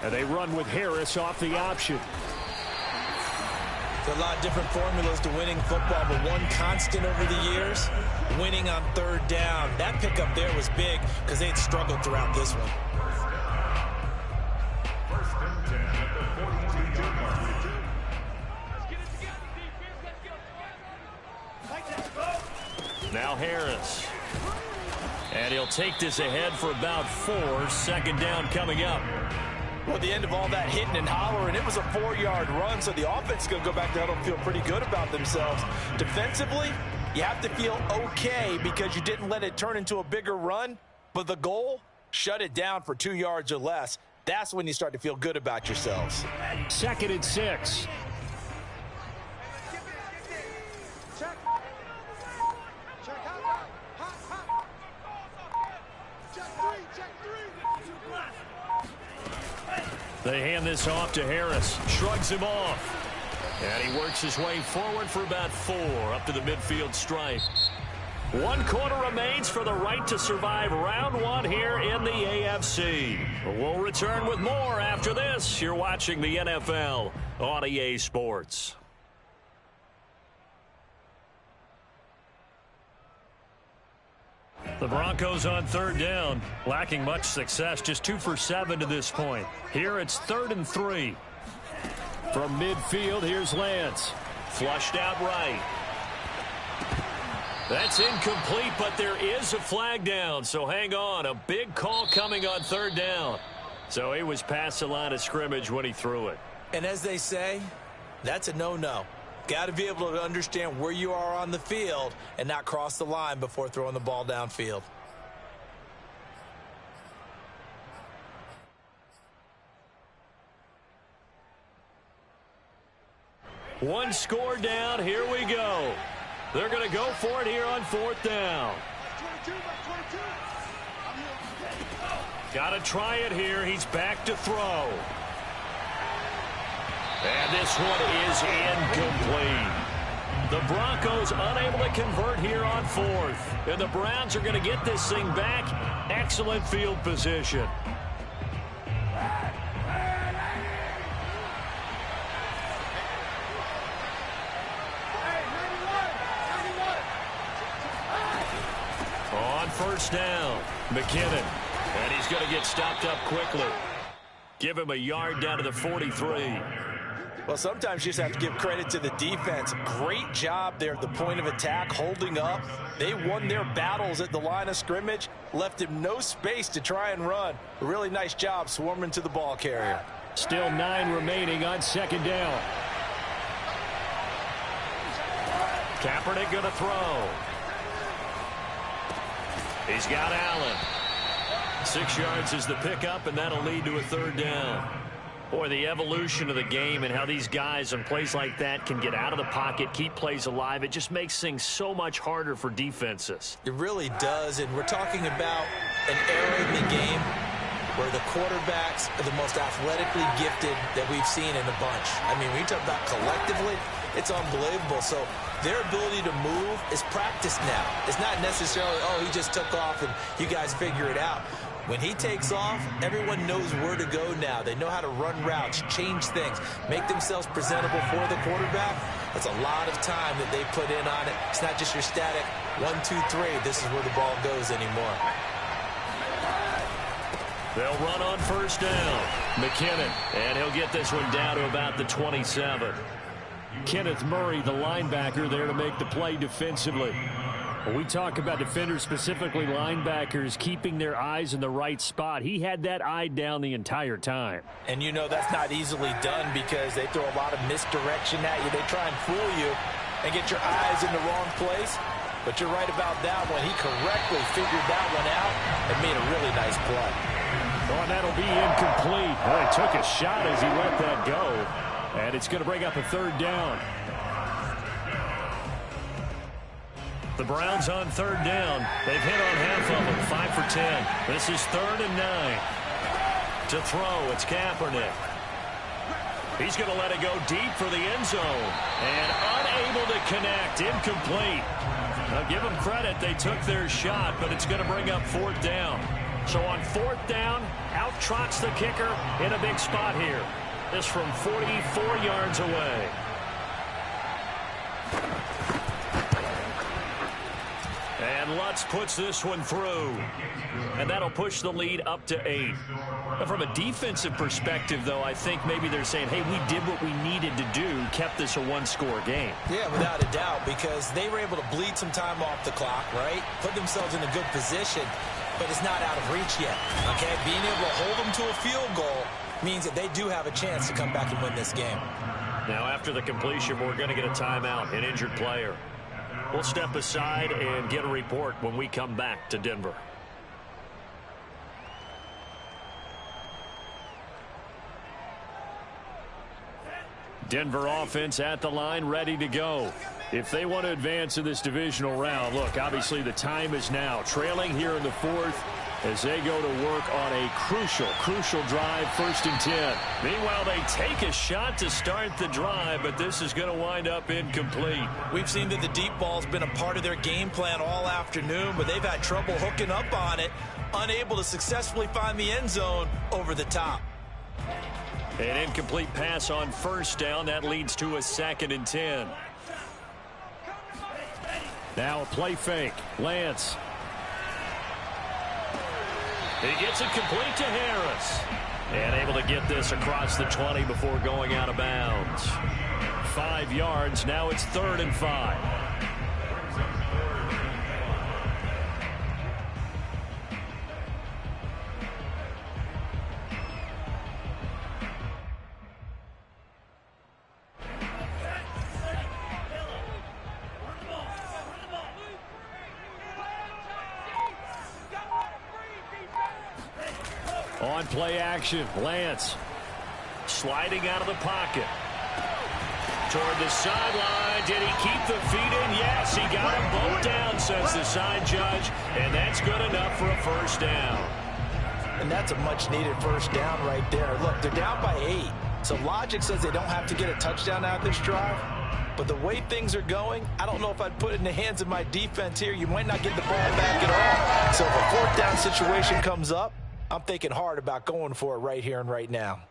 And they run with Harris off the option. There's a lot of different formulas to winning football, but one constant over the years, winning on 3rd down. That pickup there was big because they'd struggled throughout this one. Now Harris. And he'll take this ahead for about 4. 2nd down coming up. Well, at the end of all that hitting and hollering, it was a 4-yard run, so the offense is going to go back there and feel pretty good about themselves. Defensively, you have to feel okay because you didn't let it turn into a bigger run, but the goal, shut it down for 2 yards or less. That's when you start to feel good about yourselves. 2nd and 6. They hand this off to Harris. Shrugs him off. And he works his way forward for about 4 up to the midfield stripe. 1 quarter remains for the right to survive round 1 here in the AFC. We'll return with more after this. You're watching the NFL on EA Sports. The Broncos on 3rd down, lacking much success, just 2 for 7 to this point. Here it's 3rd and 3. From midfield, here's Lance. Flushed out right. That's incomplete, but there is a flag down, so hang on. A big call coming on 3rd down. So he was past the line of scrimmage when he threw it. And as they say, that's a no-no. Got to be able to understand where you are on the field and not cross the line before throwing the ball downfield. One score down. Here we go. They're going to go for it here on 4th down. Got to try it here. He's back to throw. And this one is incomplete. The Broncos unable to convert here on 4th. And the Browns are going to get this thing back. Excellent field position. On 1st down, McKinnon. And he's going to get stopped up quickly. Give him a yard down to the 43. Well, sometimes you just have to give credit to the defense. Great job there at the point of attack, holding up. They won their battles at the line of scrimmage, left him no space to try and run. A really nice job swarming to the ball carrier. Still 9 remaining on 2nd down. Kaepernick going to throw. He's got Allen. 6 yards is the pickup, and that'll lead to a 3rd down. Boy, the evolution of the game and how these guys on plays like that can get out of the pocket, keep plays alive, it just makes things so much harder for defenses. It really does, and we're talking about an era in the game where the quarterbacks are the most athletically gifted that we've seen in a bunch. I mean, when you talk about collectively, it's unbelievable. So their ability to move is practiced now. It's not necessarily, oh, he just took off and you guys figure it out. When he takes off, everyone knows where to go now. They know how to run routes, change things, make themselves presentable for the quarterback. That's a lot of time that they put in on it. It's not just your static 1, 2, 3. This is where the ball goes anymore. They'll run on 1st down. McKinnon, and he'll get this one down to about the 27. Kenneth Murray, the linebacker, there to make the play defensively. When we talk about defenders, specifically linebackers, keeping their eyes in the right spot, he had that eye down the entire time. And you know that's not easily done because they throw a lot of misdirection at you. They try and fool you and get your eyes in the wrong place. But you're right about that one. He correctly figured that one out and made a really nice play. Oh, and that'll be incomplete. Well, he took a shot as he let that go. And it's going to bring up a third down. The Browns on third down. They've hit on half of them, 5 for 10. This is 3rd and 9. To throw, it's Kaepernick. He's going to let it go deep for the end zone. And unable to connect, incomplete. Now give them credit, they took their shot, but it's going to bring up 4th down. So on 4th down, out trots the kicker in a big spot here. This from 44 yards away. And Lutz puts this one through. And that'll push the lead up to 8. Now from a defensive perspective, though, I think maybe they're saying, hey, we did what we needed to do, kept this a one-score game. Yeah, without a doubt, because they were able to bleed some time off the clock, right? Put themselves in a good position, but it's not out of reach yet, okay? Being able to hold them to a field goal means that they do have a chance to come back and win this game. Now, after the completion, we're going to get a timeout, an injured player. We'll step aside and get a report when we come back to Denver. Denver offense at the line, ready to go. If they want to advance in this divisional round, look, obviously the time is now. Trailing here in the 4th as they go to work on a crucial drive, 1st and 10. Meanwhile, they take a shot to start the drive, but this is going to wind up incomplete. We've seen that the deep ball's been a part of their game plan all afternoon, but they've had trouble hooking up on it, unable to successfully find the end zone over the top. An incomplete pass on 1st down. That leads to a 2nd and 10. Now a play fake. Lance. He gets it complete to Harris. And able to get this across the 20 before going out of bounds. 5 yards. Now it's 3rd and 5. On play action, Lance sliding out of the pocket. Toward the sideline. Did he keep the feet in? Yes, he got them both down, says the side judge. And that's good enough for a 1st down. And that's a much-needed 1st down right there. Look, they're down by 8. So logic says they don't have to get a touchdown out of this drive. But the way things are going, I don't know if I'd put it in the hands of my defense here. You might not get the ball back at all. So if a 4th down situation comes up, I'm thinking hard about going for it right here and right now.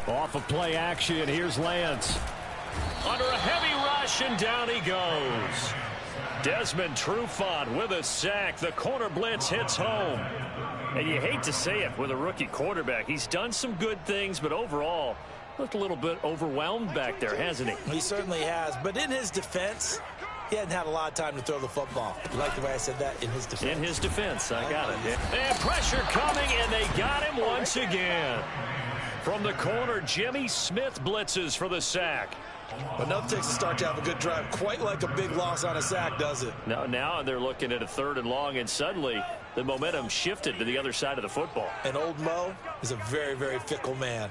Off of play action, here's Lance. Under a heavy rush, and down he goes. Desmond Trufant with a sack. The corner blitz hits home. And you hate to say it with a rookie quarterback. He's done some good things, but overall, looked a little bit overwhelmed back there, hasn't he? He certainly has. But in his defense, he hadn't had a lot of time to throw the football. You like the way I said that? In his defense. In his defense, I got it. Yeah. And pressure coming, and they got him once again. From the corner, Jimmy Smith blitzes for the sack. But nothing takes a start to have a good drive, quite like a big loss on a sack, does it? Now they're looking at a 3rd and long, and suddenly the momentum shifted to the other side of the football. And old Mo is a very, very fickle man.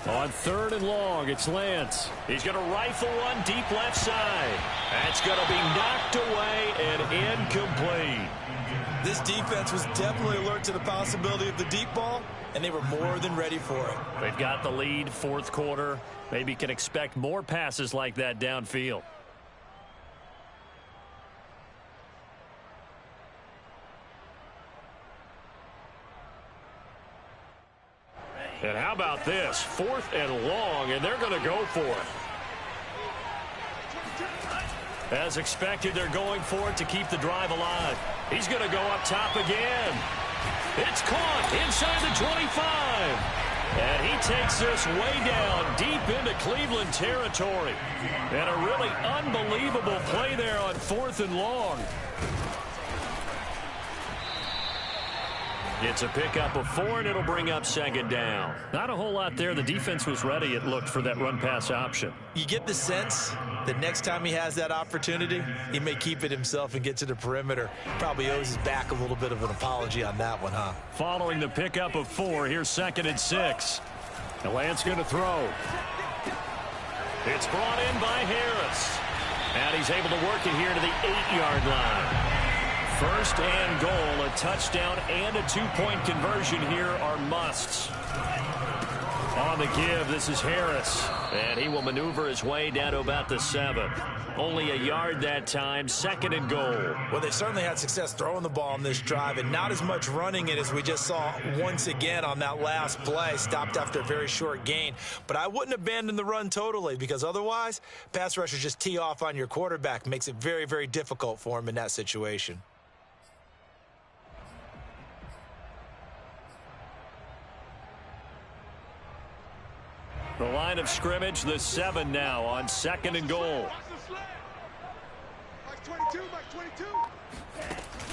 On 3rd and long, it's Lance. He's going to rifle one deep left side. That's going to be knocked away and incomplete. This defense was definitely alert to the possibility of the deep ball, and they were more than ready for it. They've got the lead, 4th quarter. Maybe can expect more passes like that downfield. And how about this? 4th and long, and they're going to go for it. As expected, they're going for it to keep the drive alive. He's going to go up top again. It's caught inside the 25. And he takes this way down deep into Cleveland territory. And a really unbelievable play there on 4th and long. It's a pickup of 4, and it'll bring up 2nd down. Not a whole lot there. The defense was ready, it looked, for that run-pass option. You get the sense that next time he has that opportunity, he may keep it himself and get to the perimeter. Probably owes his back a little bit of an apology on that one, huh? Following the pickup of 4, here's 2nd and 6. The Lance going to throw. It's brought in by Harris. And he's able to work it here to the 8-yard line. 1st and goal, a touchdown and a 2-point conversion here are musts. On the give, this is Harris. And he will maneuver his way down to about the 7. Only a yard that time, 2nd and goal. Well, they certainly had success throwing the ball on this drive, and not as much running it as we just saw once again on that last play. Stopped after a very short gain. But I wouldn't abandon the run totally, because otherwise, pass rushers just tee off on your quarterback. Makes it very, very difficult for him in that situation. The line of scrimmage, the 7 now on 2nd and goal.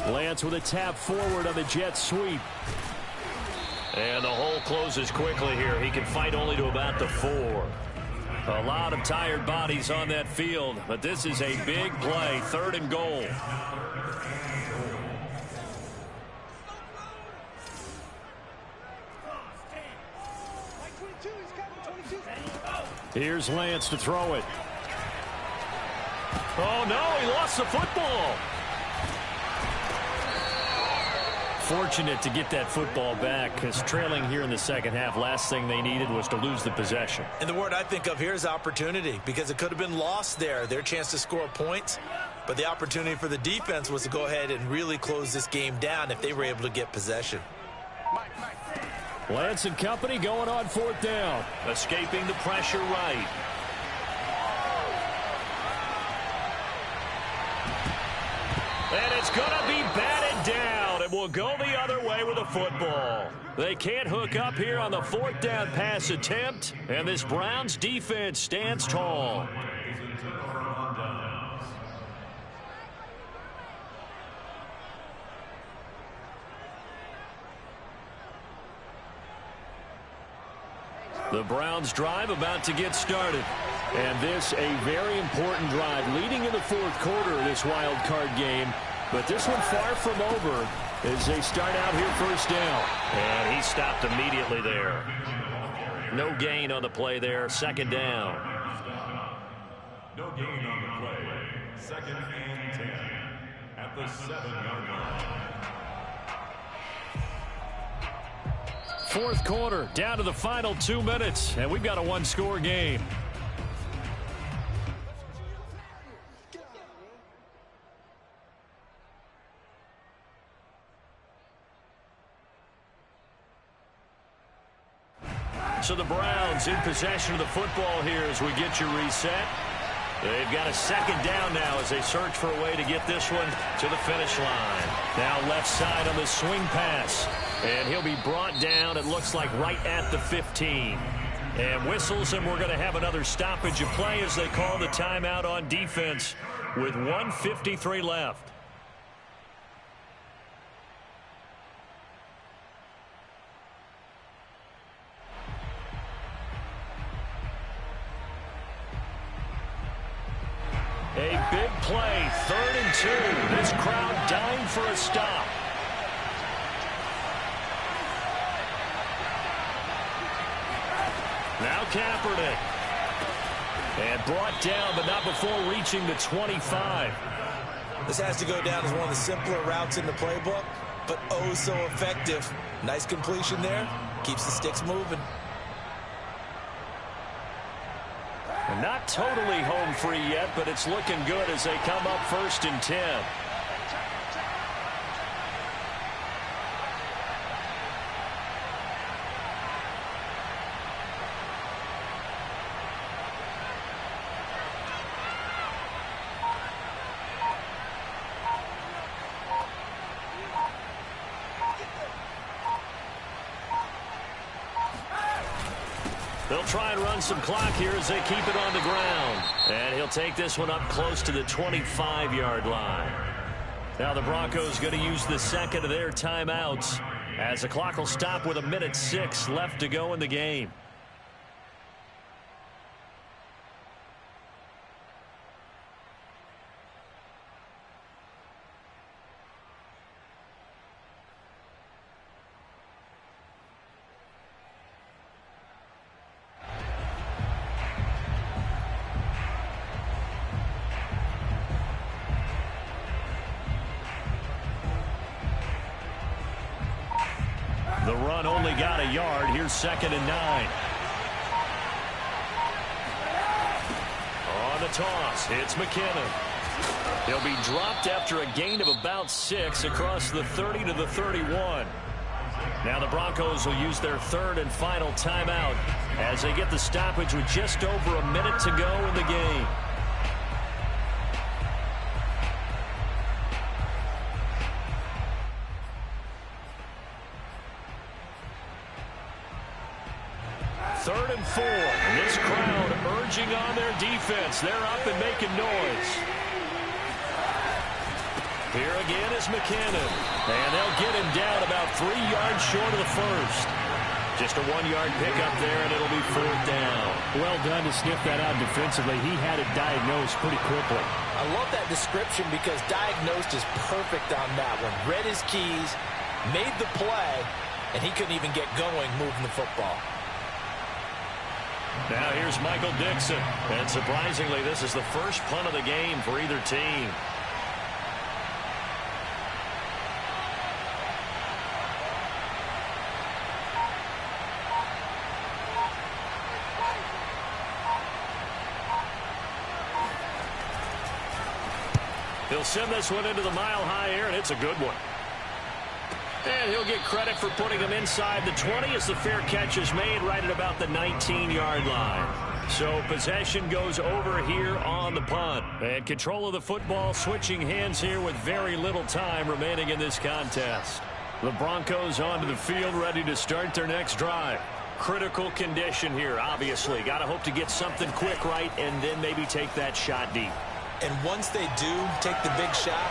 Lance with a tap forward on the jet sweep. And the hole closes quickly here. He can fight only to about the 4. A lot of tired bodies on that field, but this is a big play, 3rd and goal. Here's Lance to throw it. Oh, no, he lost the football. Fortunate to get that football back, because trailing here in the 2nd half, last thing they needed was to lose the possession. And the word I think of here is opportunity, because it could have been lost there. Their chance to score points, but the opportunity for the defense was to go ahead and really close this game down if they were able to get possession. Lance and company going on 4th down. Escaping the pressure right. And it's going to be batted down. It will go the other way with a football. They can't hook up here on the 4th down pass attempt, and this Browns defense stands tall. The Browns drive about to get started. And this a very important drive leading in the 4th quarter of this wild card game. But this one far from over as they start out here 1st down. And he stopped immediately there. No gain on the play there. 2nd down. No gain on the play. 2nd and 10 at the 7-yard line. 4th quarter, down to the final 2 minutes, and we've got a 1-score game. So the Browns in possession of the football here as we get you reset. They've got a 2nd down now as they search for a way to get this one to the finish line. Now left side on the swing pass. And he'll be brought down, it looks like, right at the 15. And whistles, and we're going to have another stoppage of play as they call the timeout on defense with 1:53 left. A big play, 3rd and 2. This crowd dying for a stop. Now Kaepernick. And brought down, but not before reaching the 25. This has to go down as one of the simpler routes in the playbook, but oh so effective. Nice completion there. Keeps the sticks moving. And not totally home free yet, but it's looking good as they come up 1st and 10. They'll try and run some clock here as they keep it on the ground. And he'll take this one up close to the 25-yard line. Now the Broncos going to use the second of their timeouts as the clock will stop with 1:06 left to go in the game. The run only got a yard. Here's 2nd and 9. On the toss, it's McKinnon. He'll be dropped after a gain of about 6 across the 30 to the 31. Now the Broncos will use their 3rd and final timeout as they get the stoppage with just over a minute to go in the game. Third and 4. And this crowd urging on their defense. They're up and making noise. Here again is McKinnon. And they'll get him down about 3 yards short of the first. Just a 1-yard pickup there, and it'll be 4th down. Well done to sniff that out defensively. He had it diagnosed pretty quickly. I love that description because diagnosed is perfect on that one. Read his keys, made the play, and he couldn't even get going moving the football. Now here's Michael Dixon. And surprisingly, this is the first punt of the game for either team. He'll send this one into the mile-high air, and it's a good one. And he'll get credit for putting him inside the 20 as the fair catch is made right at about the 19-yard line. So possession goes over here on the punt. And control of the football switching hands here with very little time remaining in this contest. The Broncos onto the field ready to start their next drive. Critical condition here, obviously. Got to hope to get something quick right and then maybe take that shot deep. And once they do take the big shot,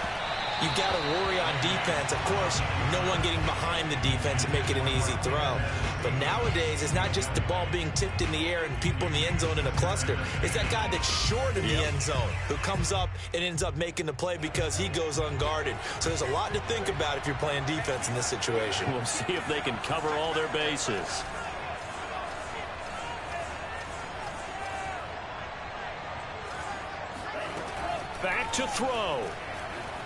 you got to worry on defense. Of course, no one getting behind the defense and make it an easy throw. But nowadays, it's not just the ball being tipped in the air and people in the end zone in a cluster. It's that guy that's short in the end zone who comes up and ends up making the play because he goes unguarded. So there's a lot to think about if you're playing defense in this situation. We'll see if they can cover all their bases. Back to throw.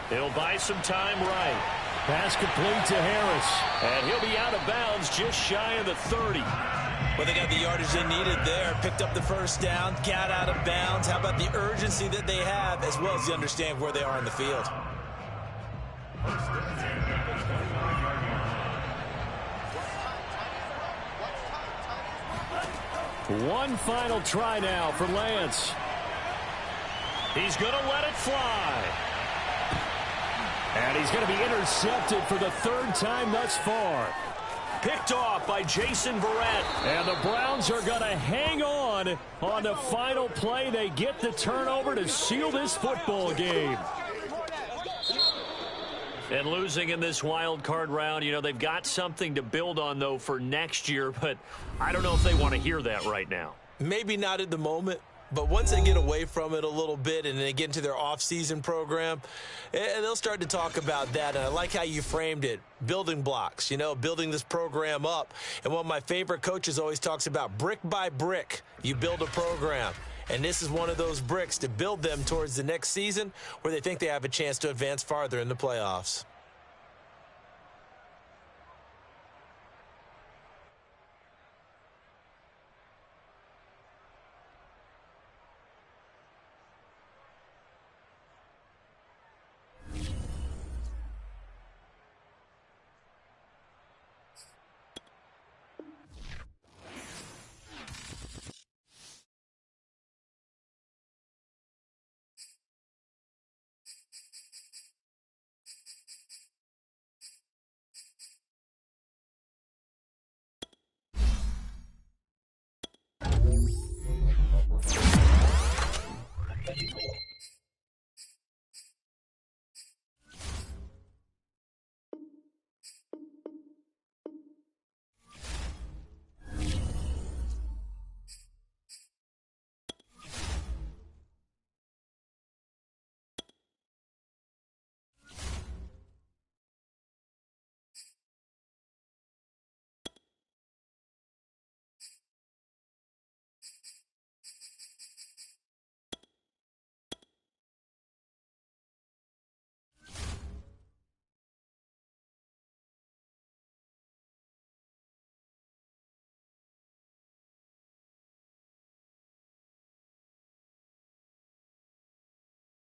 He'll buy some time right. Pass complete to Harris. And he'll be out of bounds just shy of the 30. Well, they got the yardage they needed there. Picked up the first down, got out of bounds. How about the urgency that they have as well as you understand where they are in the field? One final try now for Lance. He's going to let it fly. And he's going to be intercepted for the 3rd time thus far. Picked off by Jason Verrett. And the Browns are going to hang on the final play. They get the turnover to seal this football game. And losing in this wild card round, you know, they've got something to build on, though, for next year. But I don't know if they want to hear that right now. Maybe not at the moment. But once they get away from it a little bit and they get into their off-season program, they'll start to talk about that. And I like how you framed it, building blocks, you know, building this program up. And one of my favorite coaches always talks about brick by brick, you build a program. And this is one of those bricks to build them towards the next season where they think they have a chance to advance farther in the playoffs.